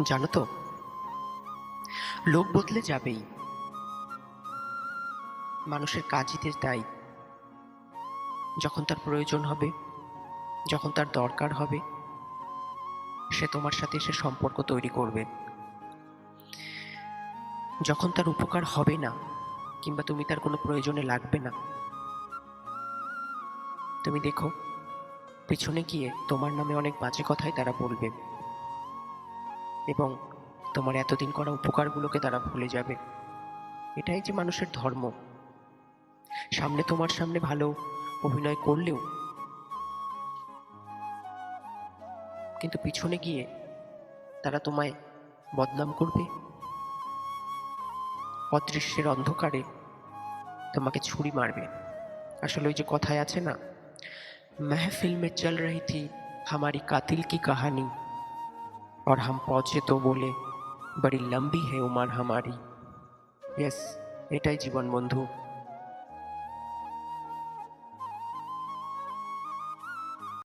জানো তো, লোক বদলে যাবেই, মানুষের কাজই তাই। যখন তার প্রয়োজন হবে, যখন তার দরকার হবে, সে তোমার সাথে এসে সম্পর্ক তৈরি করবে। যখন তার উপকার হবে না, কিংবা তুমি তার কোনো প্রয়োজনে লাগবে না, তুমি দেখো পিছনে গিয়ে তোমার নামে অনেক বাজে কথাই তারা বলবে, এবং তোমার এতদিন করা উপকারগুলোকে তারা ভুলে যাবে। এটাই যে মানুষের ধর্ম। তোমার সামনে ভালো অভিনয় করলেও কিন্তু পিছনে গিয়ে তারা তোমায় বদনাম করবে, অদৃশ্যের অন্ধকারে তোমাকে ছুরি মারবে। আসলে ওই যে কথায় আছে না, महफिल में चल रही थी हमारी कातिल की कहानी और हम पहुंचे तो बोले बड़ी लंबी है उम्र हमारी। यस, এটাই জীবন বন্ধু।